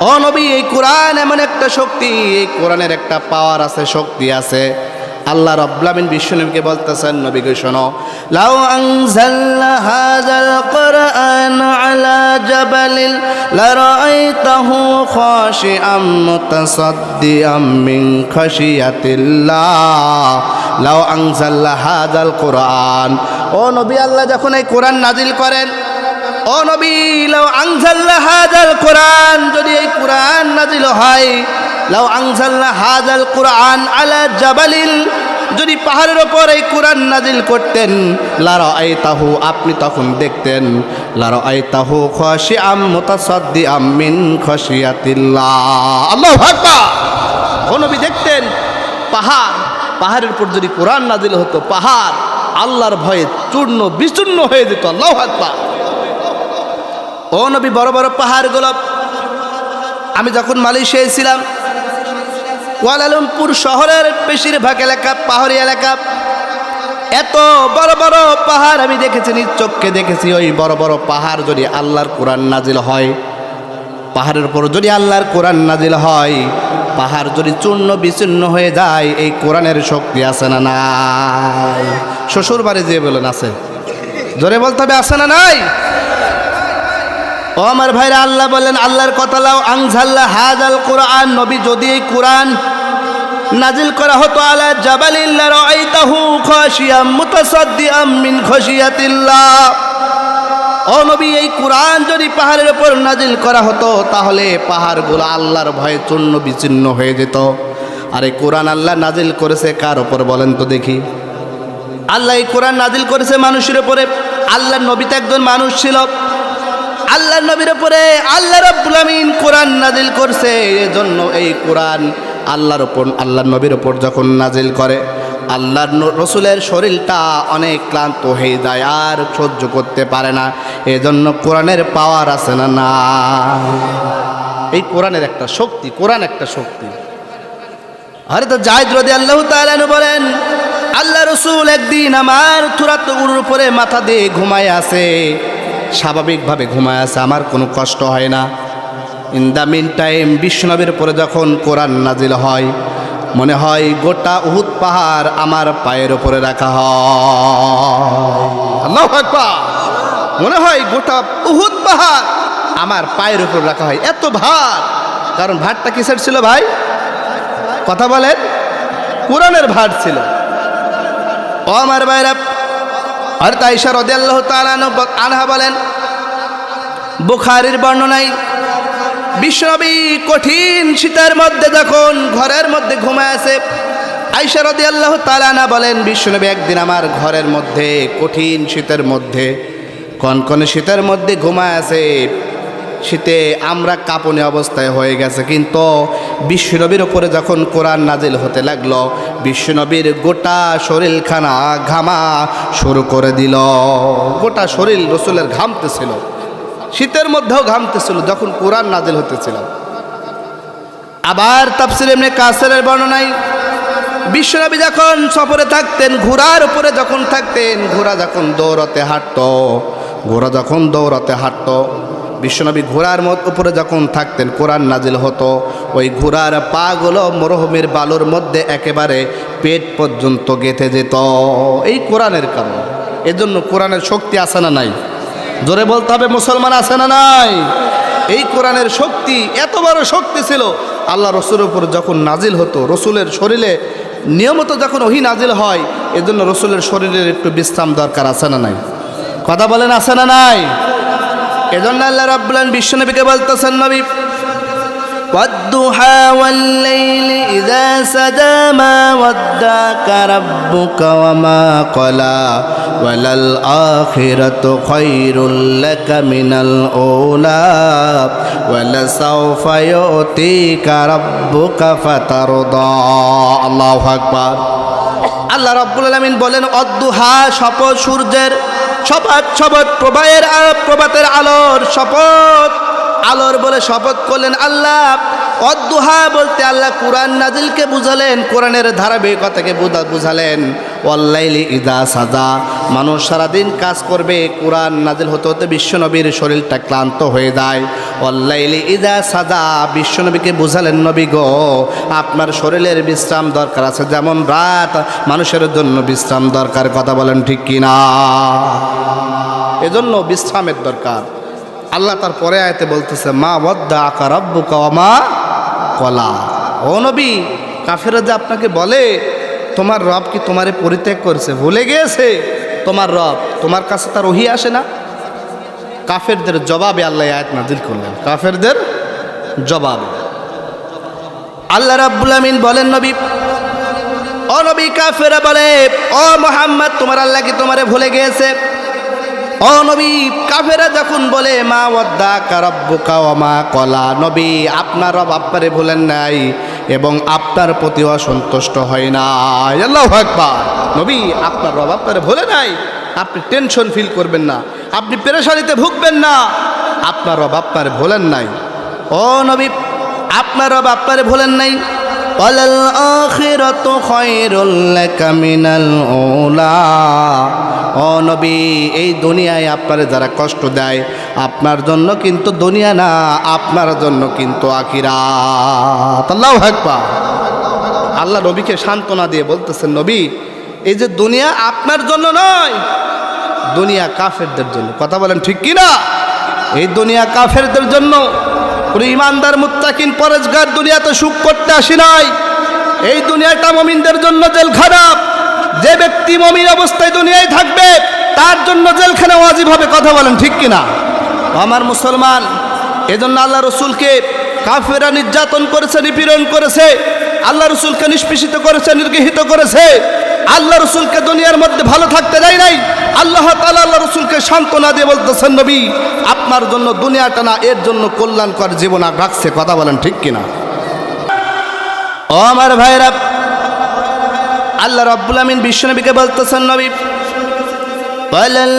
ও নবী, এই কোরআন এমন একটা শক্তি, এই কোরআনের একটা পাওয়ার আছে, শক্তি আছে। আল্লাহ রাব্বুল আমিন বিশ্বনবীকে বলতেছেন, নবী গো শোনো, লাউ আনজালনা হাযাল কুরআন আলা জাবালিন লারাআইতাহু খাশিআম মুতাসাদ্দিআম মিন খাশিয়াতিল্লাহ। লাউ আনজালনা হাযাল কুরআন, ও নবী, আল্লাহ যখন এই কোরআন নাজিল করেন, ও নবী, লাউ আনজালনা হাযাল কুরআন, যদি এই কোরআন নাজিল হয়, লাউ আনজালনা হাযাল কুরআন আলা জাবালিন, যদি পাহাড়ের ওপর এই কোরআন নাজিল করতেন, লারাআইতাহু, আপনি তখন দেখতেন, লারাআইতাহু খাশিআম মুতাসাদ্দিআম মিন খাশিয়াতিল্লাহ। আল্লাহু আকবার। ও নবী, দেখতেন পাহাড়ের উপর যদি কোরআন নাজিল হতো, পাহাড় আল্লাহর ভয়ে চূর্ণ বিচূর্ণ হয়ে যেত। আল্লাহু আকবার। ও নবী, বড় বড় পাহাড়গুলো, আমি যখন মালয়েশিয়ায় ছিলাম, কুয়ালালামপুর শহরের বেশিরভাগ এলাকা পাহাড়ি এলাকা, এত বড় বড় পাহাড় আমি দেখেছি, নিজ চোখে দেখেছি। ওই বড় বড় পাহাড় যদি আল্লাহর কোরআন নাজিল হয়, পাহাড়ের উপর যদি আল্লাহর কোরআন নাজিল হয়, পাহাড় যদি চূর্ণ বিচূর্ণ হয়ে যায়, এই কোরআনের শক্তি আছে না নাই? শ্বশুর বাড়ি যেয়ে বলেন আছে, জোরে বলতে হবে, আছে না নাই? ও আমার ভাইরা, আল্লাহ বলেন, আল্লাহর কথা, লাউ আনজালনা হাযাল কুরআন, নবী, যদি এই কোরআন নাজিল করা হতো আলা জাবালিন লারাআইতাহু খাশিআম মুতাসাদ্দিআম মিন খাশিয়াতিল্লাহ। ও নবী, এই কোরআন যদি পাহাড়ের উপর নাজিল করা হতো, তাহলে পাহাড়গুলো আল্লাহর ভয়ে চূর্ণ বিচূর্ণ হয়ে যেত। আর এই কোরআন আল্লাহ নাজিল করেছে কার উপর বলেন তো দেখি? আল্লাহ এই কোরআন নাজিল করেছে মানুষের উপরে। আল্লাহর নবী তো একজন মানুষ ছিল, আল্লাহর নবীর উপরে আল্লাহ রাব্বুল আমিন কোরআন নাজিল করছে। এজন্য এই কোরআন আল্লাহর নবীর উপর যখন নাজিল করে, আল্লাহর রসুলের শরীরটা অনেক ক্লান্ত হয়ে যায়, আর সহ্য করতে পারে না। এজন্য কোরআনের পাওয়ার আছে না না? এই কোরআনের একটা শক্তি, কোরআন একটা শক্তি। আরে তো যায়েদ রাদিয়াল্লাহু তাআলা আনহু বলেন, আল্লাহ রসুল একদিন আমার থুরাত উরুর উপরে মাথা দিয়ে ঘুমায় আছে, স্বাভাবিকভাবে ঘুমায় আছে, আমার কোনো কষ্ট হয় না। ইন দ্য মিন টাইম বিশ্বনবীর উপরে যখন কোরআন নাজিল হয়, মনে হয় গোটা উহুদ পাহাড় আমার পায়ের উপরে রাখা হয়। আল্লাহু আকবার। মনে হয় গোটা উহুদ পাহাড় আমার পায়ের উপর রাখা হয়, এত ভার। কারণ ভারটা কিসের ছিল ভাই? কথা বলেন। কোরআনের ভার ছিল। ও আমার ভাইরা, আর আয়েশা রাদিয়াল্লাহু তাআলা আনহা বলেন, বুখারীর বর্ণনায়, বিশ্বনবী কঠিন শীতের মধ্যে যখন ঘরের মধ্যে ঘুমায় আছে, আয়েশা রাদিয়াল্লাহু তাআলা আনহা বলেন, বিশ্বনবী একদিন আমার ঘরের মধ্যে কঠিন শীতের মধ্যে, কনকনে শীতের মধ্যে ঘুমায় আছে। শীতে আমরা কাঁপনি অবস্থায় হয়ে গেছে, কিন্তু বিশ্বনবীর উপরে যখন কোরআন নাজিল হতে লাগলো, বিশ্বনবীর গোটা শরীরখানা ঘামা শুরু করে দিল। গোটা শরীর রসুলের ঘামতেছিল, শীতের মধ্যেও ঘামতেছিল যখন কোরআন নাজিল হতেছিল। আবার তাফসীর ইবনে কাসিরের বর্ণনায়, বিশ্বনবী যখন সফরে থাকতেন, ঘোড়ার উপরে যখন থাকতেন, ঘোড়া যখন দৌড়াতে হাঁটতো, বিশ্বনবী ঘোড়ার উপরে যখন থাকতেন, কোরআন নাজিল হতো, ওই ঘোড়ার পাগুলো মরুভূমির বালুর মধ্যে একেবারে পেট পর্যন্ত গেঁথে যেত, এই কোরআনের কারণে। এজন্য কোরআনের শক্তি আছে না নাই? জোরে বলতে হবে, মুসলমান, আছে না নাই? এই কোরআনের শক্তি এত বড় শক্তি ছিল। আল্লাহ রসুলের উপর যখন নাজিল হতো, রসুলের শরীরে নিয়মিত যখন ওহী নাজিল হয়, এজন্য রসুলের শরীরের একটু বিশ্রাম দরকার, আছে না নাই? কথা বলেন, আছে না নাই? এজন্য আল্লাহ রাব্বুল আলামিন বিশ্বনবীকে বলতেছেন, নবী, ওয়াদ-দুহা ওয়াল-লাইলি ইযা সাজা মা ওয়াদ্দাকা রাব্বুকা ওয়া মা ক্বালা ওয়ালাল আখিরাতু খায়রুল লাকা মিনাল উলা ওয়ালাসাওফা ইউতিকা রাব্বুকা ফাতারদা। আল্লাহু আকবার। আল্লাহ রাব্বুল আলামিন বলেন, ওয়াদ-দুহা, শপথ সূর্যের, শপথ প্রভাতের আলোর শপথ, আলোর বলে শপথ করলেন আল্লাহ। অদ্দুহা বলতে আল্লাহ কোরআন নাজিলকে বুঝালেন, কোরআনের ধারাবাহিকতাকে বুঝালেন। ওয়াল্লাইলি ইদা সাজা, মানুষ সারাদিন কাজ করবে, কোরআন নাজিল হতে হতে বিশ্বনবীর শরীরটা ক্লান্ত হয়ে যায়। ওয়াল্লাইলি ইদা সাজা, বিশ্বনবীকে বুঝালেন নবী গো আপনার শরীরের বিশ্রাম দরকার আছে, যেমন রাত মানুষের জন্য বিশ্রাম দরকার। কথা বলেন ঠিক কিনা? এজন্য বিশ্রামের দরকার। আল্লাহ তার পরে আয়াতে বলতেছে মা ওয়াদ্দাআকা রাব্বুকা ওয়া মা কলা। ও নবী, কাফেররা যে আপনাকে বলে তোমার রব কি তোমারে পরিত্যাগ করেছে, ভুলে গিয়েছে তোমার রব, তোমার কাছে তার ওহী আসে না? কাফেরদের জবাবে আল্লাহ আয়াত নাজিল করলেন। কাফেরদের জবাব আল্লাহ রাব্বুল আমিন বলেন নবী, ও নবী কাফেররা বলে ও মুহাম্মদ তোমার আল্লাহ কি তোমারে ভুলে গিয়েছে? ও নবী কাফেরা যখন বলে মা ওয়াদ্দাআকা রাব্বুকা ওয়া মা কলা, নবী আপনার রব আপনারে ভুলেন নাই এবং আপনার প্রতি অসন্তুষ্ট হয় নাই। আল্লাহু আকবার। নবী আপনার রব আপনারে ভুলে নাই, আপনি টেনশন ফিল করবেন না, আপনি পেরেশানিতে ভুগবেন না, আপনার রব আপনারে ভুলেন নাই। ও নবী আপনার রব আপনারে ভুলেন নাই। ওয়ালাল আখিরাতু খায়রুল লাকা মিনাল উলা, ও নবী এই দুনিয়ায় আপনারে যারা কষ্ট দেয় আপনার জন্য কিন্তু দুনিয়া না, আপনার জন্য কিন্তু আখিরাত। আল্লাহু আকবার। আল্লাহ নবীকে সান্ত্বনা দিয়ে বলতেছেন নবী এই যে দুনিয়া আপনার জন্য নয়, দুনিয়া কাফেরদের জন্য। কথা বলেন ঠিক কিনা? এই দুনিয়া কাফেরদের জন্য। কোন ইমানদার মুত্তাকিন পরেজগার দুনিয়াতে সুখ করতে আসি নাই। এই দুনিয়াটা মুমিনদের জন্য জেলখানা। যে ব্যক্তি মুমিন অবস্থায় দুনিয়ায় থাকবে তার জন্য জেলখানা ওয়াজিব হবে। কথা বলেন ঠিক কিনা? আমার মুসলমান, এজন্য আল্লাহ রসুলকে কাফেররা নির্যাতন করেছে, নিপীড়ন করেছে, আল্লাহ রসুলকে নিষ্পেষিত করেছে, নির্গৃহীত করেছে। আল্লাহ রসুলকে দুনিয়ার মধ্যে ভালো থাকতে দেয় নাই। আল্লাহ তাআলা আল্লাহ রসুলকে সান্ত্বনা দিয়ে বলতেছেন নবী আপনার জন্য দুনিয়াটা না, এর জন্য কল্যাণকর জীবন রাখছে। কথা বলেন ঠিক কিনা? ও আমার ভাইরা, আল্লাহ রাব্বুল আমিন বিশ্বনবীকে বলতেছেন নবী ওয়ালাল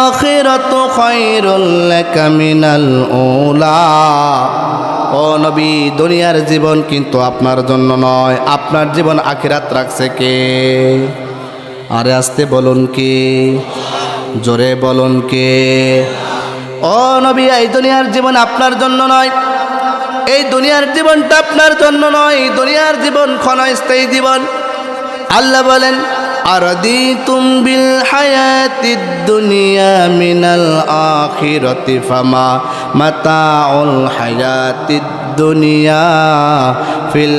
আখিরাতু খায়রুল লাকা মিনাল উলা, ও নবী দুনিয়ার জীবন কিন্তু আপনার জন্য নয়, আপনার জীবন আখিরাত রাখছে কে? আরে আস্তে বলুন কে, জোরে বলুন কে? ও নবী এই দুনিয়ার জীবন আপনার জন্য নয়, এই দুনিয়ার জীবনটা আপনার জন্য নয়, দুনিয়ার জীবন ক্ষণস্থায়ী জীবন। আল্লাহ বলেন আরদিতুম বিল হায়াতিদ দুনিয়া মিনাল আখিরাতি ফামা মাতাউল হায়াতিদ দুনিয়া ফিল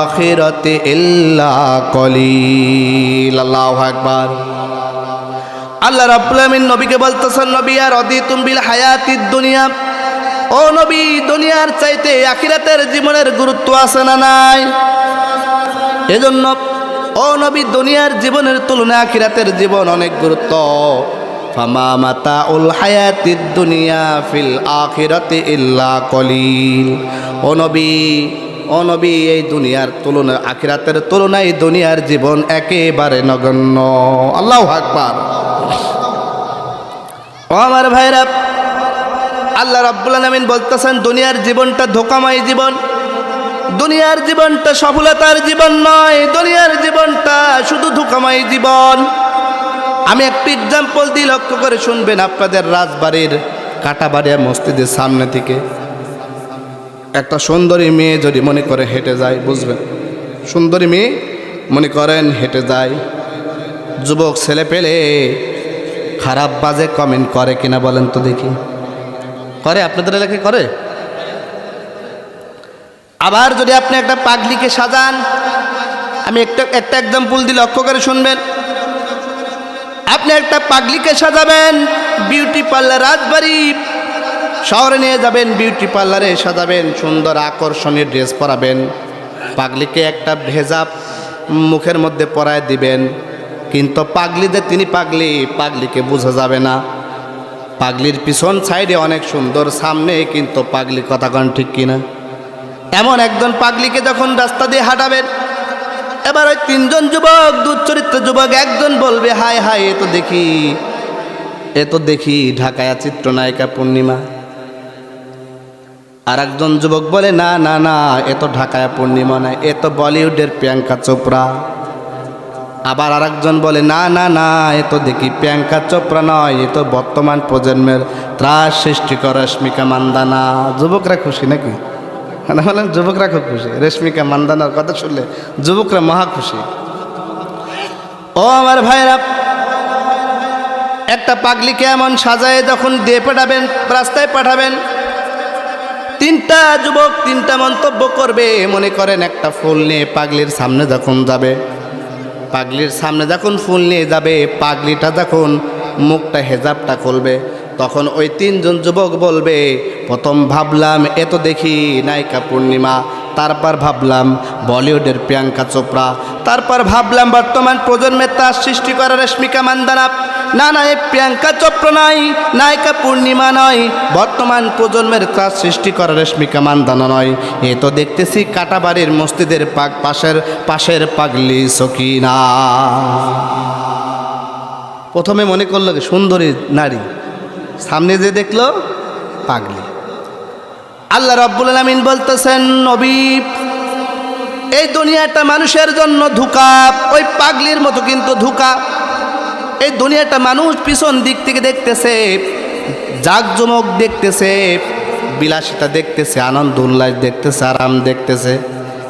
আখিরাতি ইল্লা কলিল। আল্লাহু আকবার। আল্লাহ রাব্বুল আমিন নবীকে বলতেছেন নবী আরদিতুম বিল হায়াতিদ দুনিয়া, ও নবী দুনিয়ার চাইতে আখিরাতের জীবনের গুরুত্ব আছে না নাই? এজন্য ও নবী দুনিয়ার জীবনের তুলনায় আখিরাতের জীবন অনেক গুরুত্ব। ফামা মাতাউল হায়াতিদ দুনিয়া ফিল আখিরাতি ইল্লা কলিল। ও নবী এই দুনিয়ার তুলনায় আখিরাতের তুলনায় দুনিয়ার জীবন একেবারে নগণ্য। আল্লাহু আকবার। ও আমার ভাইরা, আল্লাহ রাব্বুল আলামিন বলতেছেন দুনিয়ার জীবনটা ধোঁকাময় জীবন, দুনিয়ার জীবনটা সফলতার জীবন নয়, দুনিয়ার জীবনটা শুধু ধোঁকাময় জীবন। আমি একটু এক্সাম্পল দিই, লক্ষ্য করে শুনবেন। আপনাদের রাজবাড়ির কাটাবাড়িয়া মসজিদের সামনে থেকে একটা সুন্দরী মেয়ে যদি মনে করে হেঁটে যায়, বুঝবেন সুন্দরী মেয়ে মনে করেন হেঁটে যায়, যুবক ছেলে পেলে খারাপ বাজে কমেন্ট করে কিনা বলেন তো দেখি? করে? আপনাদের এলাকায় করে? আবার যদি আপনি একটা পাগলিকে সাজান, আমি একটা এক্সাম্পল দিয়ে লক্ষ্য করে শুনবেন। আপনি একটা পাগলিকে সাজাবেন, বিউটি পার্লার, রাজবাড়ি শহরে নিয়ে যাবেন, বিউটি পার্লারে সাজাবেন, সুন্দর আকর্ষণীয় ড্রেস পরাবেন, পাগলিকে একটা ভেজা মুখের মধ্যে পরায় দিবেন, কিন্তু পাগলি যে তিনি পাগলি, পাগলিকে বোঝা যাবে না। পাগলির পিছন সাইডে অনেক সুন্দর, সামনে কিন্তু পাগলি। কথা কন ঠিক কিনা? এমন একজন পাগলিকে যখন রাস্তা দিয়ে হাঁটাবেন, এবার ওই তিনজন যুবক, দুশ্চরিত্র যুবক, একজন বলবে হায় হায় এ তো দেখি ঢাকায়া চিত্রনায়িকা পূর্ণিমা, আর একজন যুবক বলে, না না না, এ তো ঢাকায় পূর্ণিমা নয়, এ তো বলিউডের প্রিয়াঙ্কা চোপড়া। আবার আরেকজন বলে, না না না, এ তো দেখি প্রিয়াঙ্কা চোপড়া নয়, এ তো বর্তমান প্রজন্মের ত্রাস সৃষ্টিকর রশ্মিকা মান্দানা। যুবকরা খুশি নাকি? বলেন যুবকরা খুব খুশি, রশ্মিকা মান্দানার কথা শুনলে যুবকরা মহা খুশি। ও আমার ভাইরা, একটা পাগলিকে এমন সাজায় যখন দিয়ে পাঠাবেন, রাস্তায় পাঠাবেন, তিনটা যুবক তিনটা মন্তব্য করবে। মনে করেন একটা ফুল নিয়ে পাগলির সামনে যখন যাবে, পাগলির সামনে যখন ফুল নিয়ে যাবে, পাগলিটা যখন মুখটা হেজাবটা খুলবে, তখন ওই তিনজন যুবক বলবে, প্রথম ভাবলাম এ তো দেখি নায়িকা পূর্ণিমা, তারপর ভাবলাম বলিউডের প্রিয়াঙ্কা চোপড়া, তারপর ভাবলাম বর্তমান প্রজন্মের তার সৃষ্টি করা রশ্মিকা মান্দানা। না না, এই প্রিয়াঙ্কা চোপড়া নয়, নায়িকা পূর্ণিমা নয়, বর্তমান প্রজন্মের তার সৃষ্টি করা রশ্মিকা মান্দানা নয়, এ তো দেখতেছি কাটাবাড়ির মসজিদের পাশের পাগলি সকিনা। প্রথমে মনে করলো সুন্দরী নারী, সামনে যে দেখলো পাগলি। আল্লাহ রাব্বুল আলামিন বলতেছেন, নবী এই দুনিয়াটা মানুষের জন্য ধোঁকা, ওই পাগলির মতো কিন্তু ধোঁকা। এই দুনিয়াটা মানুষ পিছন দিক থেকে দেখতেছে, জাকজমক দেখতেছে, বিলাসিতা দেখতেছে, আনন্দ উল্লাস দেখতেছে, আরাম দেখতেছে,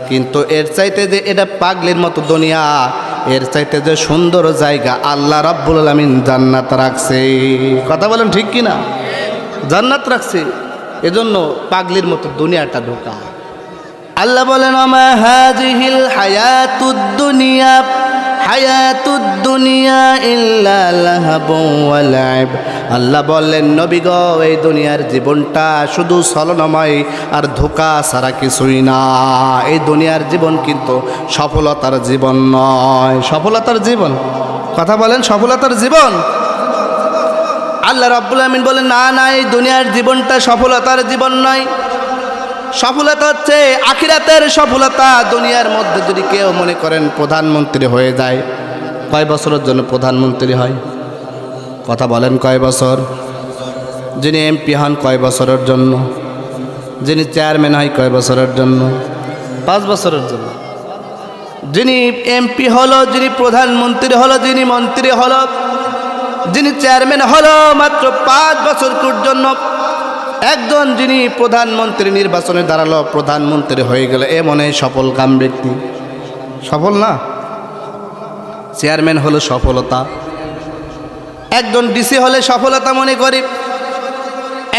কিন্তু এর চাইতে যে এটা পাগলির মতো দুনিয়া, এর চাইতে যে সুন্দর জায়গা আল্লাহ রাব্বুল আলামিন জান্নাত রাখছে। কথা বলেন ঠিক কিনা? জান্নাত রাখছে, এজন্য পাগলির মতো দুনিয়াটা ঢোকা। আল্লাহ বলেন, আমা হাযিহিল হায়াতুদ দুনিয়া হায়াতুদ দুনিয়া ইল্লা লাহবু ওয়া লাইব। আল্লাহ বললেন, নবী গো, এই দুনিয়ার জীবনটা শুধু ছলনাময় আর ধোঁকা ছাড়া কিছুই না। এই দুনিয়ার জীবন কিন্তু সফলতার জীবন নয়। সফলতার জীবন, কথা বলেন, সফলতার জীবন। আল্লাহ রাব্বুল আলামিন বলেন, না না, এই দুনিয়ার জীবনটা সফলতার জীবন নয়। সফলতা হচ্ছে আখিরাতের সফলতা। দুনিয়ার মধ্যে যদি কেউ মনে করেন প্রধানমন্ত্রী হয়ে যায়, কয় বছরের জন্য প্রধানমন্ত্রী হয়? কথা বলেন, কয় বছর? যিনি এমপি হন কয় বছরের জন্য? যিনি চেয়ারম্যান হয় কয় বছরের জন্য? 5 বছরের জন্য। যিনি এমপি হলো, যিনি প্রধানমন্ত্রী হলো, যিনি মন্ত্রী হলো, যিনি চেয়ারম্যান হলো, মাত্র 5 বছরের জন্য। একজন যিনি প্রধানমন্ত্রী নির্বাচনে দাঁড়ালো, প্রধানমন্ত্রী হয়ে গেল, এ মনে সফল কাম ব্যক্তি? সফল না। চেয়ারম্যান হলো সফলতা। একজন ডিসি হলে সফলতা মনে করি,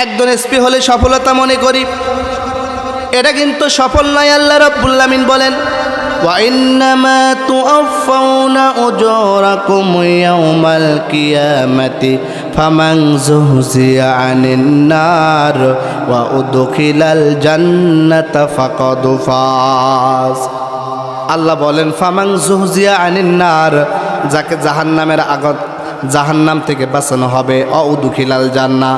একজন এসপি হলে সফলতা মনে করি, এটা কিন্তু সফল নয়। আল্লাহ রাব্বুল আলামিন বলেন, ওয়া ইন্নামা তুআফাউনা উজুরাকুম ইয়াউমাল কিয়ামাতি ফামান যুহজিয়া আনিন নার ওয়া উদখিলাল জান্নাতা ফাকাদ ফাজ। আল্লাহ বলেন, ফামান যুহজিয়া আনিন নার, যাকে জাহান্নামের আগত জাহান্নাম থেকে বাঁচানো হবে, ও উদখিলাল জান্নাহ,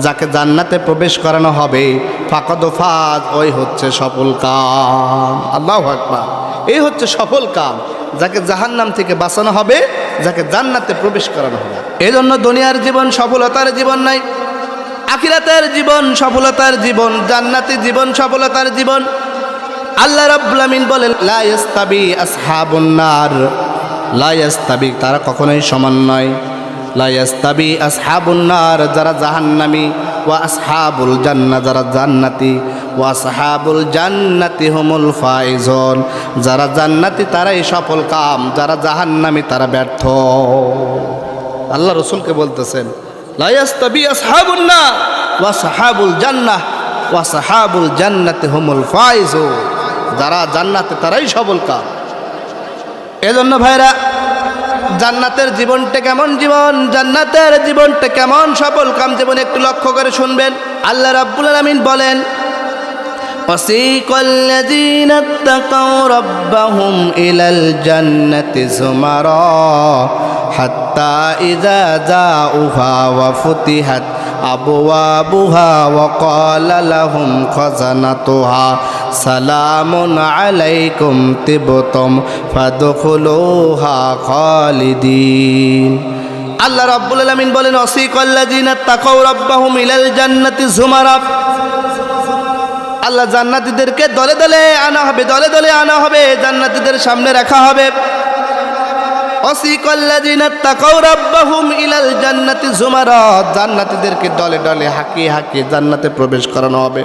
যাকে জান্নাতে প্রবেশ করানো হবে, ফাকাদ ফাজ, ওই হচ্ছে সফল কাম। আল্লাহু আকবার। এই হচ্ছে সফল কাম, যাকে জাহান্নাম থেকে বাঁচানো হবে, যাকে জান্নাতে প্রবেশ করানো হবে। এই জন্য দুনিয়ার জীবন সফলতার জীবন নাই, আখিরাতের জীবন সফলতার জীবন, জান্নাতি জীবন সফলতার জীবন। আল্লাহ রাব্বুল আমিন বলেন, লা ইস্তাবি আসহাবুন নার, লা ইস্তাবি, তারা কখনোই সমান নয়। লা ইস্তাবি আসহাবুন নার, যারা জাহান্নামী, ওয়া আসহাবুল জান্নাহ, যারা জান্নাতি, ওয়া আসহাবুল জান্নাতি হুমুল ফাইজুন, যারা জান্নাতি তারাই সফল কাম, যারা জাহান্নামী তারা ব্যর্থ। আল্লাহ রাসূলকে বলতেছেন, লা ইস্তাবি আসহাবুন নার ওয়া আসহাবুল জান্নাহ ওয়া আসহাবুল জান্নাতি হুমুল ফাইজুন, যারা জান্নাতে তারাই সফল কাম। এজন্য ভাইরা, জান্নাতের জীবনটা কেমন জীবন, জান্নাতের জীবনটা কেমন সফল কাম জীবন, একটু লক্ষ্য করে শুনবেন। আল্লাহ রাব্বুল আলামিন বলেন, ওয়াসিকাল্লাযীনা ইত্তাকাউ রাব্বাহুম ইলাল জান্নাতি যুমারা হাত্তা ইযা জাউহা ওয়া ফুতিহাত আবওয়াবুহা ওয়া ক্বালা লাহুম খাযানাতুহা সালামুন আলাইকুম তিবতুম ফাদখুলুহা খালিদিন। আল্লাহ রাব্বুল আলামিন বলেন, ওয়াসিকাল্লাযীনা ইত্তাকাউ রাব্বাহুম ইলাল জান্নাতি যুমারা, আল্লাহ জান্নাতীদেরকে দলে দলে আনা হবে, দলে দলে আনা হবে, জান্নাতীদের সামনে রাখা হবে। ওয়াসিকাল্লাযিনা তাকাউ রাব্বাহুম ইলাল জান্নাতি যুমারা, জান্নাতীদেরকে দলে দলে হাঁকিয়ে হাঁকিয়ে জান্নাতে প্রবেশ করানো হবে।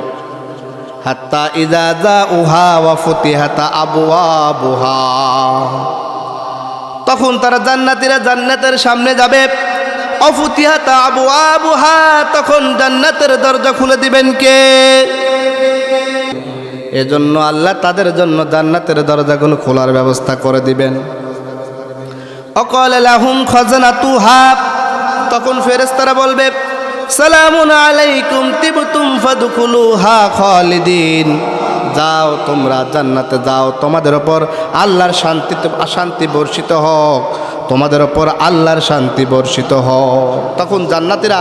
হাত্তা ইযা যাউহা ওয়া ফুতিহাত আবওয়াবুহা, তখন তারা জান্নাতীরা জান্নাতের সামনে যাবে। অফুতিহাত আবওয়াবুহা, তখন জান্নাতের দরজা খুলে দিবেন কে? এজন্য আল্লাহ তাদের জন্য জান্নাতের দরজাগুলো খোলার ব্যবস্থা করে দিবেন। অকালা লাহুম খাজানাতুহা, তখন ফেরেশতারা বলবে সালামুন আলাইকুম তিবতুম ফাদখুলুহা খালিদিন, যাও তোমরা জান্নাতে যাও, তোমাদের ওপর আল্লাহর শান্তি বর্ষিত হোক, তোমাদের ওপর আল্লাহর শান্তি বর্ষিত হোক। তখন জান্নাতীরা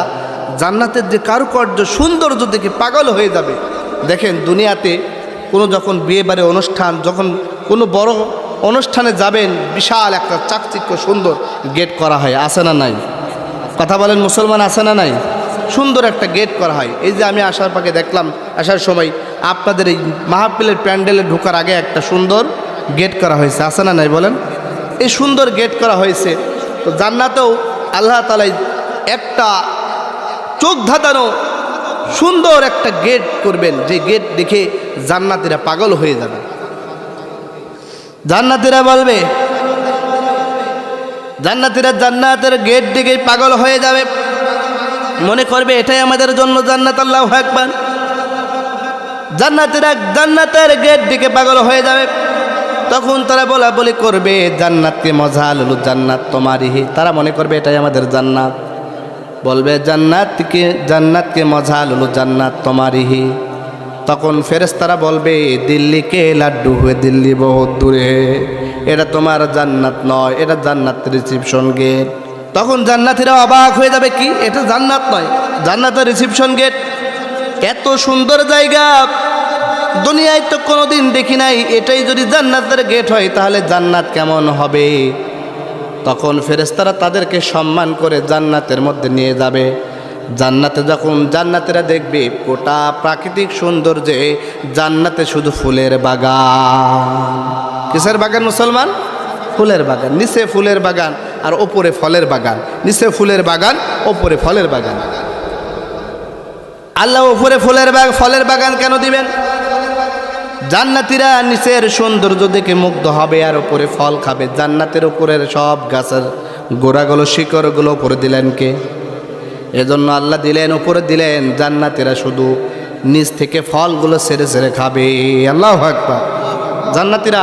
জান্নাতের যে কারুকার্য সৌন্দর্য দেখে পাগল হয়ে যাবে। দেখেন দুনিয়াতে কোনো যখন বিয়ে বাড়ি অনুষ্ঠান, যখন কোনো বড় অনুষ্ঠানে যাবেন, বিশাল একটা চাকচিক্য সুন্দর গেট করা হয়, আছে না নাই? কথা বলেন মুসলমান, আছে না নাই? সুন্দর একটা গেট করা হয়। এই যে আমি আসার পাকে দেখলাম, আসার সময় আপনাদের এই মাহফিলের প্যান্ডেলে ঢোকার আগে একটা সুন্দর গেট করা হয়েছে, আছে না নাই বলেন? এই সুন্দর গেট করা হয়েছে। তো জান্নাতেও আল্লাহ তাআলা একটা চোখ ধাঁধানো সুন্দর একটা গেট করবেন, যে গেট দেখে জান্নাতীরা পাগল হয়ে যাবে। জান্নাতীরা বলবে, জান্নাতীরা জান্নাতের গেট দেখে পাগল হয়ে যাবে, মনে করবে এটাই আমাদের জন্য জান্নাত। আল্লাহু আকবার। জান্নাতীরা জান্নাতের গেট দিকে পাগল হয়ে যাবে। তখন তারা বলা বলি করবে জান্নাতকে মজা লুলু, জান্নাত তোমারই। তারা মনে করবে এটাই আমাদের জান্নাত। বলবে জান্নাতকে মজা লুলু, জান্নাত তোমারই। তখন ফেরেশতারা বলবে দিল্লিকে লাড্ডু হুয়ে, দিল্লি বহুত দূরে, এটা তোমার জান্নাত নয়, এটা জান্নাতের রিসিপশন গেট। তখন জান্নাতীরা অবাক হয়ে যাবে, কি এটা জান্নাত নয়, জান্নাতের রিসিপশন গেট? এত সুন্দর জায়গা দুনিয়ায় তো কোনোদিন দেখি নাই, এটাই যদি জান্নাতের গেট হয় তাহলে জান্নাত কেমন হবে? তখন ফেরেশতারা তাদেরকে সম্মান করে জান্নাতের মধ্যে নিয়ে যাবে। জান্নাতে যখন জান্নাতীরা দেখবে গোটা প্রাকৃতিক সৌন্দর্যে, জান্নাতে শুধু ফুলের বাগান। কিসের বাগান মুসলমান? ফুলের বাগান। নিচে ফুলের বাগান আর ওপরে ফলের বাগান, নিচে ফুলের বাগান, ওপরে ফলের বাগান। আল্লাহ ওপরে ফলের বাগান কেন দিবেন? জান্নাতীরা নিচের সৌন্দর্য দেখে মুগ্ধ হবে আর ওপরে ফল খাবে। জান্নাতের উপরের সব গাছের গোড়াগুলো, শিকড়গুলো উপরে দিলেন কে? এজন্য আল্লাহ দিলেন, উপরে দিলেন। জান্নাতীরা শুধু নিচ থেকে ফলগুলো ছেড়ে ছেড়ে খাবে। আল্লাহু আকবার। জান্নাতীরা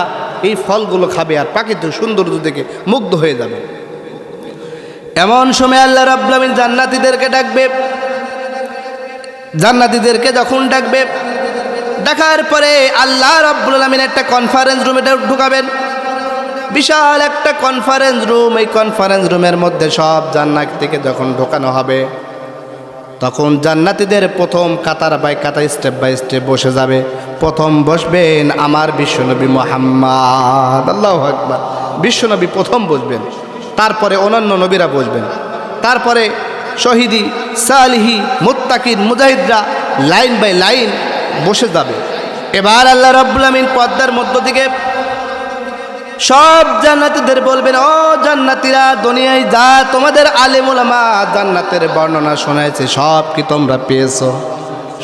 এই ফলগুলো খাবে আর প্রাকৃতিক সৌন্দর্য দেখে মুগ্ধ হয়ে যাবে। এমন সময় আল্লাহ রাব্বুল আমিন জান্নাতীদেরকে ডাকবে। জান্নাতীদেরকে যখন ডাকবে, ডাকার পরে আল্লাহ রাব্বুল আমিন একটা কনফারেন্স রুমে ঢুকাবেন। বিশাল একটা কনফারেন্স রুম। এই কনফারেন্স রুমের মধ্যে সব জান্নাতীকে যখন ঢোকানো হবে, তখন জান্নাতীদের প্রথম কাতার বাই কাতার, স্টেপ বাই স্টেপ বসে যাবে। প্রথম বসবেন আমার বিশ্বনবী মুহাম্মদ। আল্লাহু আকবার। বিশ্বনবী প্রথম বসবেন, তারপরে অন্যান্য নবীরা বসবেন, তারপরে শহীদি, সালিহি, মুত্তাকিন, মুজাহিদরা লাইন বাই লাইন বসে যাবে। এবার আল্লাহ রাব্বুল আমিন পর্দার মধ্য থেকে সব জান্নাতীদের বলবেন, ও জান্নাতীরা, দুনিয়ায় যা তোমাদের আলেম উলামা জান্নাতের বর্ণনা শোনাইছে সব কি তোমরা পেয়েছো?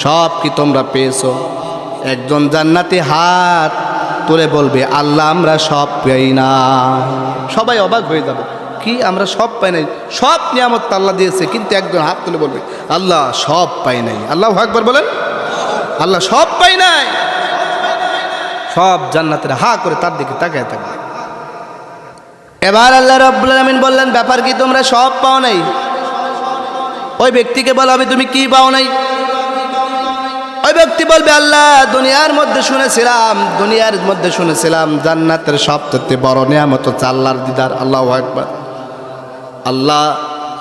সব কি তোমরা পেয়েছো? একজন জান্নাতি হাত তুলে বলবে, আল্লাহ আমরা সব পাই না। সবাই অবাক হয়ে যাবে, কি আমরা সব পাই নাই? সব নিয়ামত আল্লাহ দিয়েছে, কিন্তু একজন হাত তুলে বলবে আল্লাহ সব পাই নাই। আল্লাহু আকবার বলেন। আল্লাহ সব পাই নাই। সব জান্নাতীরা হা করে তার দিকে তাকায় থাকবে। এবার আল্লাহ রাব্বুল আমিন বললেন, ব্যাপার কি তোমরা সব পাও নাই? ওই ব্যক্তিকে বলা হবে, তুমি কি পাও নাই? ওই ব্যক্তি বলবে, আল্লাহ দুনিয়ার মধ্যে শুনেছিলাম জান্নাতের সবচেয়ে বড় নিয়ামত হচ্ছে আল্লাহর দিদার। আল্লাহু আকবার। আল্লাহ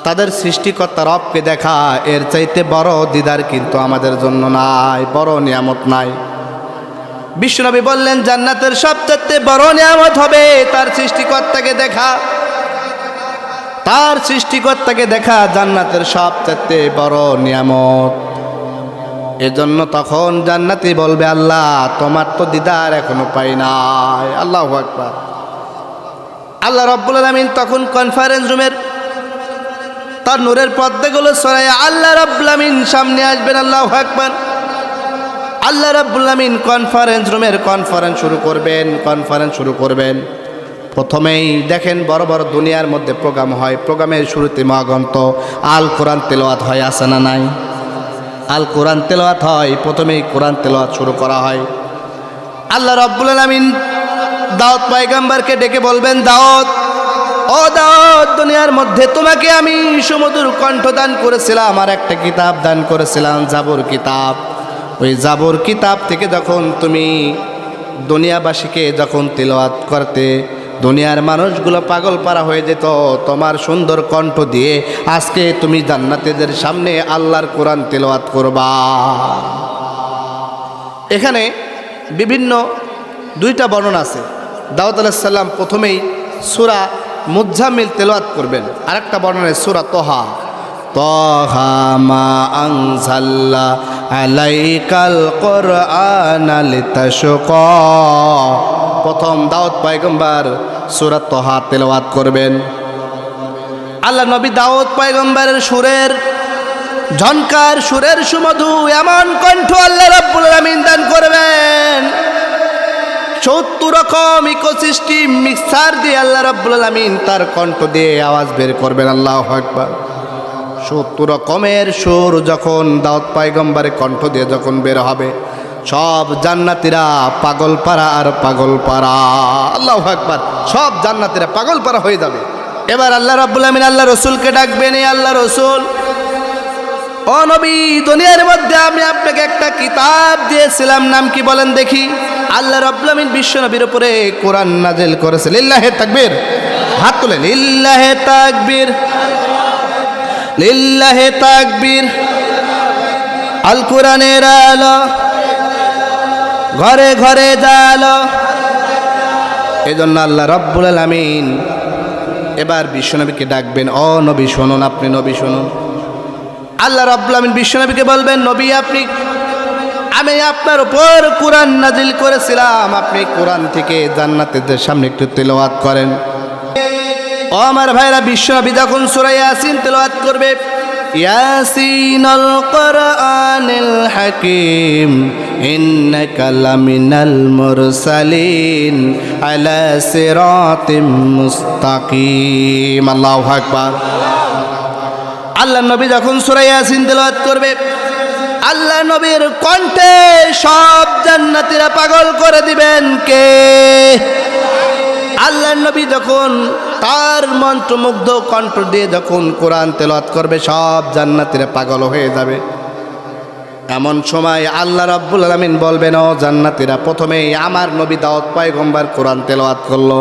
তাদের সৃষ্টিকর্তা রবকে দেখা, এর চাইতে বড় দিদার কিন্তু আমাদের জন্য নাই, বড় নিয়ামত নাই। বিশ্বনবী বললেন, জান্নাতের সবচেয়ে বড় নিয়ামত হবে তার সৃষ্টিকর্তাকে দেখা। তার সৃষ্টিকর্তাকে দেখা জান্নাতের সবচেয়ে বড় নিয়ামত। এজন্য তখন জান্নাতি বলবে, আল্লাহ তোমার তো দিদার এখনো পাই নাই। আল্লাহু আকবার। আল্লাহ রাব্বুল আলামিন তখন কনফারেন্স রুমের তার নূরের পর্দাগুলো সরাইয়া আল্লাহ রাব্বুল আলামিন সামনে আসবেন। আল্লাহু আকবার। আল্লাহ রাব্বুল আলামিন কনফারেন্স রুমের কনফারেন্স শুরু করবেন। প্রথমেই দেখেন বড় বড় দুনিয়ার মধ্যে প্রোগ্রাম হয়, প্রোগ্রামের শুরুতে মহাগ্রন্থ আল কোরআন তেলাওয়াত হয়, আছে না নাই? আল কোরআন তেলাওয়াত হয়, প্রথমেই কোরআন তেলাওয়াত শুরু করা হয়। আল্লাহ রাব্বুল আলামিন দাউদ পয়গম্বরকে ডেকে বলবেন, দাউদ, ও দাউদ, দুনিয়ার মধ্যে তোমাকে আমি সুমধুর কণ্ঠ দান করেছিলাম, আর একটা কিতাব দান করেছিলাম, জাবুর কিতাব। ওই জাবুর কিতাব থেকে যখন তুমি দুনিয়াবাসীকে যখন তেলাওয়াত করতে, দুনিয়ার মানুষগুলো পাগল পারা হয়ে যেত তোমার সুন্দর কণ্ঠ দিয়ে। আজকে তুমি জান্নাতীদের সামনে আল্লাহর কোরআন তেলাওয়াত করবা। এখানে বিভিন্ন দুইটা বর্ণনা আছে। দাউদ আলাইহিস সালাম প্রথমেই সূরা মুজ্জামিল তেলাওয়াত করবেন, আরেকটা বর্ণনায় সূরা তোহা, তোহা মা আনজালনা আলাইকাল কোরআনা লিতাশকা। প্রথম দাউদ পয়গম্বর সূরা তোহা তেলাওয়াত করবেন। আল্লাহ নবী দাউদ পয়গম্বরের সুরের ঝনকার, সুরের সুমধু এমন কণ্ঠ আল্লাহ রাব্বুল আলামিন দান করবেন। 70 রকম ইকোসিস্টেম মিক্সার দিয়ে আল্লাহ রাব্বুল আলামিন তার কণ্ঠ দিয়ে আওয়াজ বের করবেন। আল্লাহু আকবার। 70 রকমের সুর যখন দাউদ পয়গম্বরের কণ্ঠ দিয়ে যখন বের হবে, সব জান্নাতীরা পাগল পারা আর পাগল পারা। আল্লাহু আকবার। সব জান্নাতীরা পাগল পারা হয়ে যাবে। এবার আল্লাহ রাব্বুল আলামিন আল্লাহ রাসূলকে ডাকবেন, এই আল্লাহ রাসূল, ও নবী, দুনিয়ার মধ্যে আমি আপনাকে একটা কিতাব দিয়েছিলাম, নাম কি বলেন দেখি? আল্লাহ রাব্বুল আলামিন বিশ্ব নবীর উপরে কোরআন নাযিল করেছে। লিল্লাহি তাকবীর। হাত তুলে লিল্লাহি তাকবীর, লিল্লাহি তাকবীর। আল কোরআনের আলো ঘরে ঘরে জালো। এজন্য আল্লাহ রাব্বুল আলামিন এবার বিশ্বনবীকে ডাকবেন, ও নবী শুনুন, আপনি নবী শুনুন। আল্লাহ রাব্বুল আলামিন বিশ্বনবীকে বলবেন, নবী আপনি, আমি আপনার উপর কোরআন নাজিল করেছিলাম, আপনি কোরআন থেকে জান্নাতীদের সামনে একটু তেলাওয়াত করেন। ও আমার ভাইরা, বিশ্বনবী যখন সূরা ইয়াসিন তেলাওয়াত করবে, ইয়াসিনুল কোরআনিল হাকীম ইন্নাকা লামিনাল মুরসালিন আলা সিরাতিম মুস্তাকিম। আল্লাহু আকবার। আল্লাহ নবী যখন সূরা ইয়াসিন তেলাওয়াত করবে, আল্লাহ নবীর কণ্ঠে সব জান্নাতীরা পাগল করে দিবেন। কে? আল্লাহ নবী যখন তার মন্ত্রমুগ্ধ কণ্ঠ দিয়ে যখন কোরআন তেলাওয়াত করবে, সব জান্নাতীরা পাগল হয়ে যাবে। এমন সময় আল্লাহ রাব্বুল আলামিন বলবেন, ও জান্নাতীরা, প্রথমেই আমার নবী দাউদ পয়গম্বর কোরআন তেলাওয়াত করলো,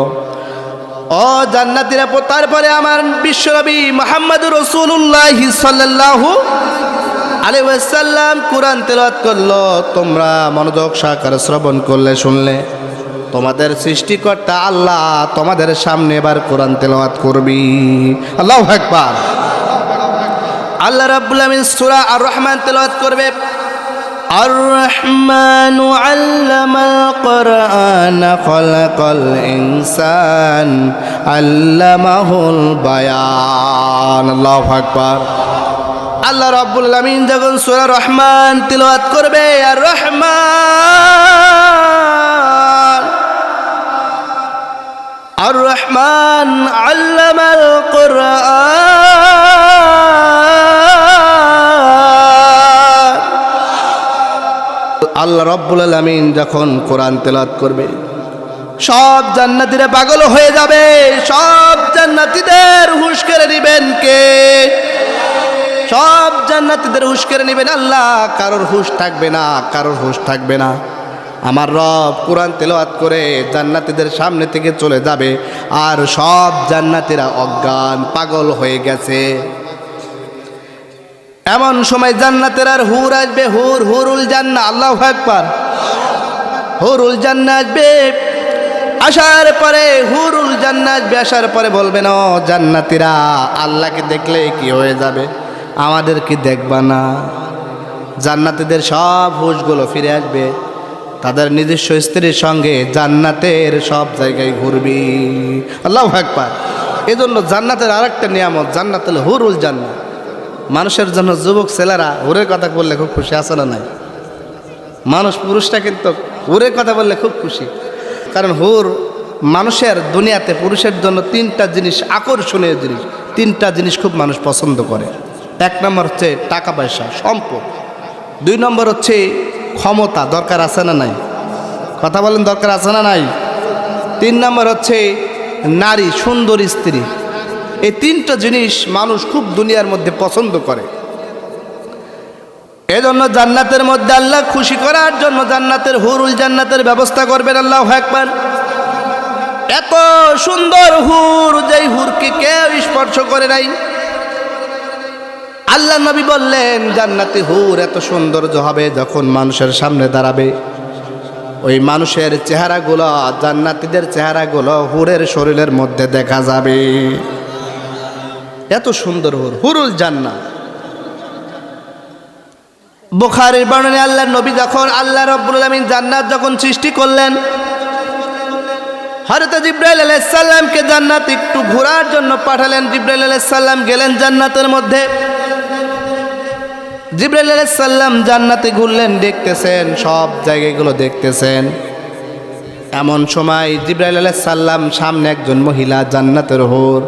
ও জান্নাতীরা, তারপরে আমার বিশ্বনবী মুহাম্মদুর রাসূলুল্লাহ সাল্লাল্লাহু আলাইহি ওয়াসাল্লাম কোরআন তেলাওয়াত করলো। তোমরা মনোযোগ সহকারে শ্রবণ করলে, শুনলে, তোমাদের সৃষ্টিকর্তা আল্লাহ তোমাদের সামনে এবার কোরআন তেলাওয়াত করবি। আল্লাহু আকবার। আল্লাহ রাব্বুল আলামিন সূরা আর রহমান তেলাওয়াত করবে। আর রহমানু আল্লামাল কোরআনা খালাকাল ইনসান আল্লামাহুল বায়ান। আল্লাহু আকবার। আল্লাহ রাব্বুল আলামিন যখন সূরা রহমান তেলাওয়াত করবে, আর রহমান, আর রহমান আল্লামাল কোরআন। আল্লাহ রাব্বুল আলামিন যখন কোরআন তেলাওয়াত করবে, সব জান্নাতীরা পাগল হয়ে যাবে। সব জান্নাতীদের হুঁশ কেড়ে নেবেন কে? সব জান্নাতীদের হুঁশ কেড়ে নেবেন আল্লাহ। কারোর হুঁশ থাকবে না, কারোর হুঁশ থাকবে না। আমার রব কোরআন তেলাওয়াত করে জান্নাতীদের সামনে থেকে চলে যাবে, আর সব জান্নাতীরা অজ্ঞান পাগল হয়ে গেছে। এমন সময় জান্নাতের আর হুর আসবে, হুরুল জান্নাহ। আল্লাহু আকবার। হুরুল জান্নাহ আসবে। আসার পরে হুরুল জান্নাহ আসবে, আসার পরে বলবেন, ও জান্নাতীরা, আল্লাহকে দেখলে কি হয়ে যাবে, আমাদের কি দেখবা না? জান্নাতীদের সব হুঁশগুলো ফিরে আসবে, তাদের নিজস্ব স্ত্রীর সঙ্গে জান্নাতের সব জায়গায় ঘুরবি। আল্লাহু আকবার। এজন্য জান্নাতের আরেকটা নিয়ামত, জান্নাতুল হুরুল জান্নাত। মানুষের জন্য যুবক ছেলেরা হুরের কথা বললে খুব খুশি আছে না নাই? মানুষ পুরুষটা কিন্তু হুরের কথা বললে খুব খুশি, কারণ হুর মানুষের দুনিয়াতে পুরুষের জন্য তিনটা জিনিস, আকর্ষণীয় জিনিস, তিনটা জিনিস খুব মানুষ পছন্দ করে। এক নম্বর হচ্ছে টাকা পয়সা, সম্পদ। দুই নম্বর হচ্ছে ক্ষমতা, দরকার আছে না নাই? কথা বলেন, দরকার আছে না নাই? তিন নম্বর হচ্ছে নারী, সুন্দর স্ত্রী। এই তিনটা জিনিস মানুষ খুব দুনিয়ার মধ্যে পছন্দ করে। এজন্য জান্নাতের মধ্যে আল্লাহ খুশি করার জন্য জান্নাতের হুরুল জান্নাতের ব্যবস্থা করবেন। আল্লাহু আকবার। এত সুন্দর হুর, যেই হুরকে কেউ স্পর্শ করে নাই। আল্লাহ নবী বললেন জান্নাতি হুর এত সৌন্দর্য হবে, যখন মানুষের সামনে দাঁড়াবে ওই মানুষের চেহারাগুলো, জান্নাতীদের চেহারাগুলো হুরের শরীরের মধ্যে দেখা যাবে। এত সুন্দর হুর, হুরুল জান্নাত। বুখারীর বর্ণনায় আল্লাহ নবী যখন, আল্লাহ রাব্বুল আলামিন জান্নাত যখন সৃষ্টি করলেন, হযরত জিবরাইল আলাইহিস সালামকে জান্নাত একটু ঘোরার জন্য পাঠালেন। জিবরাইল আলাইহিস সালাম গেলেন জান্নাতের মধ্যে। জিবরাইল আলাইহিস সালাম জান্নাতে ঘুরলেন, দেখতেছেন সব জায়গাগুলো দেখতেছেন। এমন সময় জিবরাইল আলাইহিস সালাম সামনে একজন মহিলা, জান্নাতের হুর,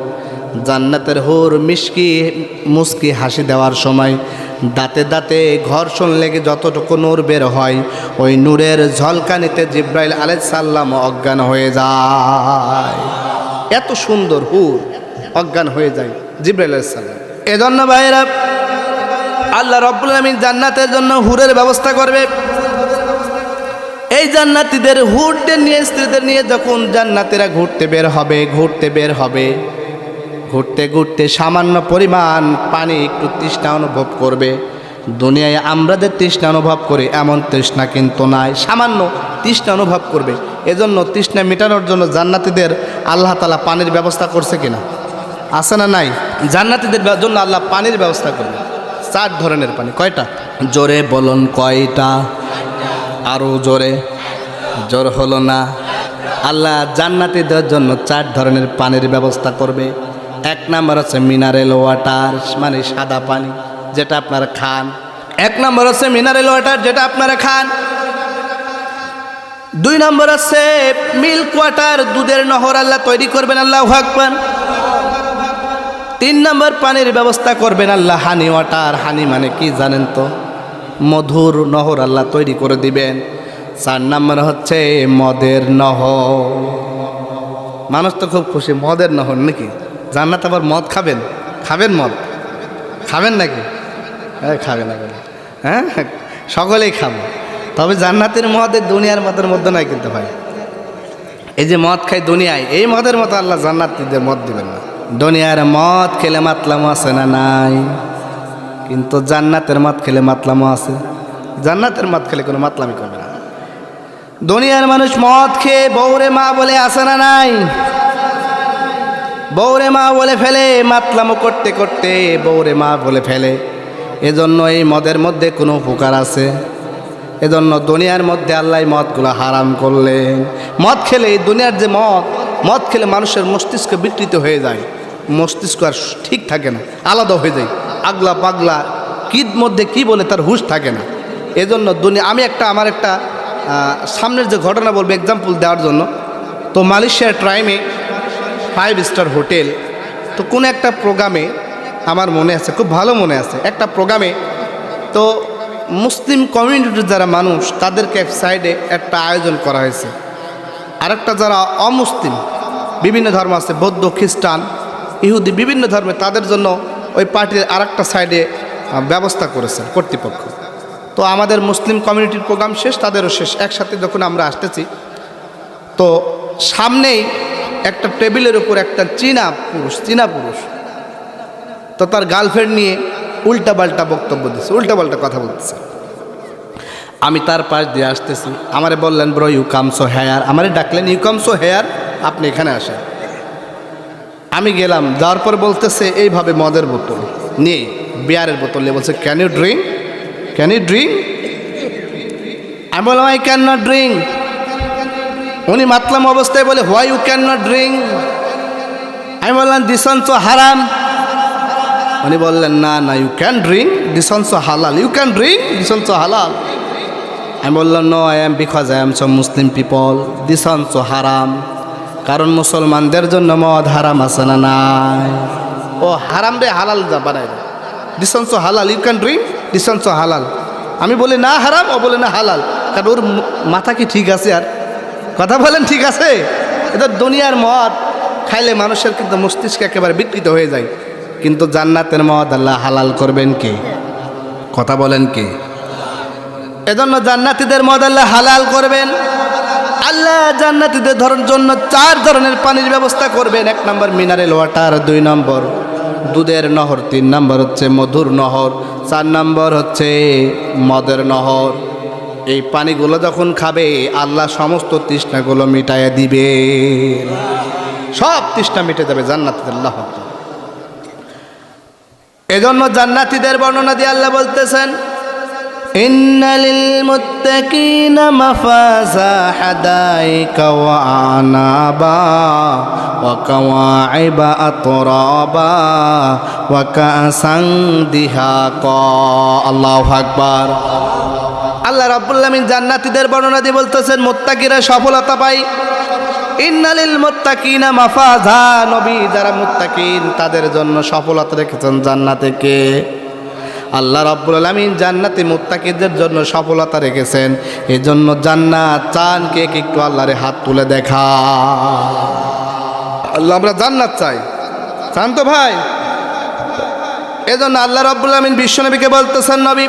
জান্নাতের হুর মিষ্টি মুস্কি হাসি দেওয়ার সময় দাঁতে দাঁতে ঘর্ষণ লেগে যতটুকু নূর বের হয়, ওই নূরের ঝলকানিতে জিবরাইল আলাইহিস সালাম অজ্ঞান হয়ে যায়। এত সুন্দর হুর, অজ্ঞান হয়ে যায় জিবরাইল আলাইহিস সালাম। এজন্য ভাইরা, আল্লাহ রাব্বুল আলামিন জান্নাতের জন্য হুরের ব্যবস্থা করবে। এই জান্নাতীদের হুরদের নিয়ে, স্ত্রীদের নিয়ে যখন জান্নাতীরা ঘুরতে বের হবে, ঘুরতে ঘুরতে সামান্য পরিমাণ পানি একটু তৃষ্ণা অনুভব করবে। দুনিয়ায় আমরা যে তৃষ্ণা অনুভব করি এমন তৃষ্ণা কিন্তু নাই, সামান্য তৃষ্ণা অনুভব করবে। এজন্য তৃষ্ণা মেটানোর জন্য জান্নাতীদের আল্লাহ তাআলা পানির ব্যবস্থা করছে কিনা? আছে না নাই? জান্নাতীদের জন্য আল্লাহ পানির ব্যবস্থা করবে, 4 ধরনের পানি। কয়টা? জোরে বলুন কয়টা? আরও জোরে, জোর হলো না। আল্লাহ জান্নাতীদের জন্য 4 ধরনের পানির ব্যবস্থা করবে। এক নাম্বার হচ্ছে মিনারেল ওয়াটার, মানে সাদা পানি, যেটা আপনারা খান। এক নাম্বার হচ্ছে মিনারেল ওয়াটার, যেটা আপনারা খান। 2 নম্বর হচ্ছে মিল্ক ওয়াটার, দুধের নহর আল্লাহ তৈরি করবেন। আল্লাহু আকবার। 3 নম্বর পানির ব্যবস্থা করবেন আল্লাহ হানি ওয়াটার। হানি মানে কি জানেন তো? মধুর নহর আল্লাহ তৈরি করে দিবেন। 4 নম্বর হচ্ছে মদের নহর। মানুষ তো খুব খুশি, মদের নহর নাকি? জান্নাত আবার মদ খাবেন? খাবেন মদ? খাবেন নাকি? খাবেন না? হ্যাঁ, সকলেই খাবো। তবে জান্নাতের মদ দুনিয়ার মদের মধ্যে নয় কিন্তু ভাই। এই যে মদ খাই দুনিয়ায়, এই মদের মতো আল্লাহ জান্নাতীদের মদ দিবেন না। দুনিয়ার মদ খেলে মাতলামো আছে না নাই? কিন্তু জান্নাতের মদ খেলে মাতলামো আছে। জান্নাতের মদ খেলে কোনো মাতলামি করবে না। দুনিয়ার মানুষ মদ খেয়ে বউরে মা বলে আসে না নাই? বউরে মা বলে ফেলে, মাতলামো করতে করতে বউরে মা বলে ফেলে। এজন্য এই মদের মধ্যে কোনো উপকার আছে? এজন্য দুনিয়ার মধ্যে আল্লাহ মদগুলো হারাম করলেন। মদ খেলে, এই দুনিয়ার যে মদ খেলে মানুষের মস্তিষ্ক বিকৃত হয়ে যায়, মস্তিষ্ক আর ঠিক থাকে না, আলাদা হয়ে যায়, আগলা পাগলা, কিদ মধ্যে কি বলে তার হুঁশ থাকে না। এজন্য আমি আমার একটা সামনের যে ঘটনা বলবো এক্সাম্পল দেওয়ার জন্য। তো মালয়েশিয়ার ট্রাইমে 5 স্টার হোটেল, তো কোনো একটা প্রোগ্রামে আমার মনে আছে, খুব ভালো মনে আছে, একটা প্রোগ্রামে তো মুসলিম কমিউনিটির যারা মানুষ তাদেরকে এক সাইডে একটা আয়োজন করা হয়েছে। আরেকটা যারা অমুসলিম, বিভিন্ন ধর্ম আছে, বৌদ্ধ, খ্রিস্টান, ইহুদি, বিভিন্ন ধর্মে, তাদের জন্য ওই পার্টির আরেকটা সাইডে ব্যবস্থা করেছে কর্তৃপক্ষ। তো আমাদের মুসলিম কমিউনিটির প্রোগ্রাম শেষ, তাদেরও শেষ। একসাথে যখন আমরা আসতেছি, তো সামনেই একটা টেবিলের উপর একটা চীনা পুরুষ তো তার গার্লফ্রেন্ড নিয়ে উল্টাপাল্টা বক্তব্য দিচ্ছে, উল্টাপাল্টা কথা বলতেছে। আমি তার পাশ দিয়ে আসতেছি, আমারে বললেন bro you come so here, আমারে ডাকলেন ইউ কাম সো হেয়ার, আপনি এখানে আসেন। আমি গেলাম, যাওয়ার পর বলতেছে এইভাবে মদের বোতল নিয়ে, বিয়ারের বোতল নিয়ে বলছে can you can you drink? আমি বললাম আই ক্যান নট ড্রিঙ্ক। উনি মাতলাম অবস্থায় বলে why you can not drink? আমি বললাম দিস অলসো হারাম। উনি বললেন না না, you can drink, this also হালাল, you can drink, this also হালাল। আমি বললাম no, I am because I am so Muslim people, this also haram. কারণ মুসলমানদের জন্য মদ হারাম আছে না নাই? ও হারাম রে হালাল যা বানাই, দিস অলসো হালাল, you can drink, this also হালাল। আমি বলি না হারাম, ও বলে না হালাল। কারণ ওর মাথা কি ঠিক আছে? আর কথা বলেন ঠিক আছে? এটা দুনিয়ার মদ খাইলে মানুষের কিন্তু মস্তিষ্ক একেবারে বিকৃত হয়ে যায়, কিন্তু জান্নাতের মদ আল্লাহ হালাল করবেন কে? কথা বলেন কে? এজন্য জান্নাতীদের মদ আল্লাহ হালাল করবেন। আল্লাহ জান্নাতীদের জন্য 4 ধরনের পানির ব্যবস্থা করবেন। 1 নম্বর মিনারেল ওয়াটার, 2 নম্বর দুধের নহর, 3 নম্বর হচ্ছে মধুর নহর, 4 নম্বর হচ্ছে মদের নহর। এই পানিগুলো যখন খাবে আল্লাহ সমস্ত তৃষ্ণাগুলো মিটাইয়া দিবে, সব তৃষ্ণা মিটে যাবে জান্নাতীদের। আল্লাহ এজন্য জান্নাতীদের বর্ণনা দিয়ে আল্লাহ বলতেছেন ইন্নালিল মুত্তাকিনা মাফাজা হাদাইকা ওয়া আনাবা ওয়া কাওয়াইবা আতরাবা ওয়া কাসান দিহাকা। আল্লাহু আকবার। আল্লাহ রাব্বুল আলামিন জান্নাতীদের বর্ণনা দিয়ে বলতেছেন মুত্তাকিরা সফলতা পায়। ইন্নালিল মুত্তাকিনা মাফাজা, নবী যারা মুত্তাকিন তাদের জন্য সফলতা রেখেছেন জান্নাতে কে? আল্লাহ রাব্বুল আলামিন জান্নাতে মুত্তাকিদের জন্য সফলতা রেখেছেন। এজন্য জান্নাত চান কে? একটু আল্লাহরে হাত তুলে দেখা। আল্লাহ আমরা জান্নাত চাই, চান তো ভাই? এজন্য আল্লাহ রাব্বুল আলামিন বিশ্বনবীকে বলতেছেন নবী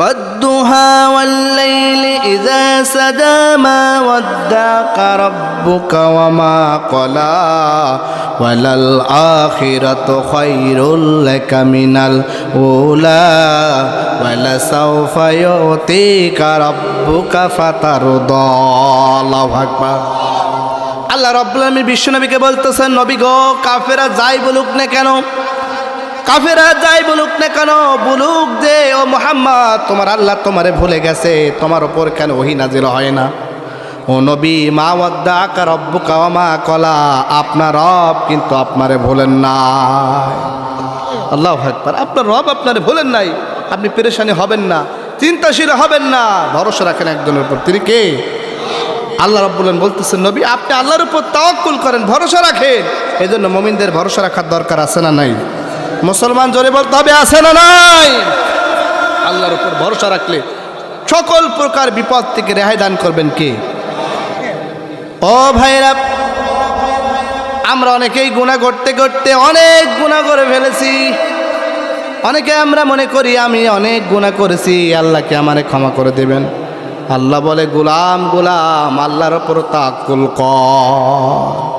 والضحى والليل إذا سجى ما ودعك ربك وما قلى وللآخرة خير لك من الأولى ولسوف يعطيك ربك فترضى। الله أكبر। আল্লাহ রাব্বুল আলামিন বিশ্বনবীকে বলতেছেন নবী গো, কাফেরা যাই বলুক না কেন, কাফেরা যাই বলুক না কেন, বলুক যে ও মুহাম্মদ তোমার আল্লাহ তোমারে ভুলে গেছে, তোমার উপর কেন ওহী নাজিল হয় না? ও নবী, মা ওয়াদ্দাকা রাব্বুকা ওয়া মা ক্বালা, আপনার রব কিন্তু আপনারে ভুলেন নাই। আল্লাহু আকবার। আপনার রব আপনারে ভুলেন নাই। আপনি পেরেশানি হবেন না, চিন্তাশীল হবেন না, ভরসা রাখেন একজনের উপর। তিনি কে? আল্লাহ রাব্বুল আলামিন বলতেছেন নবী আপনি আল্লাহর উপর তাওয়াক্কুল করেন, ভরসা রাখেন। এজন্য মুমিনদের ভরসা রাখার দরকার আছে না নাই? মুসলমান জোরে বলতে হবে আছে না নাই? আল্লাহর উপর ভরসা রাখলে সকল প্রকার বিপদ থেকে রেহাই দান করবেন কে? ও ভাইরা, আমরা অনেকেই গুনাহ করতে করতে অনেক গুনাহ করে ফেলেছি। অনেকে আমরা মনে করি আমি অনেক গুনাহ করেছি, আল্লাহকে আমারে ক্ষমা করে দেবেন। আল্লাহ বলে গোলাম গোলাম আল্লাহর উপর তাওয়াক্কুল কর।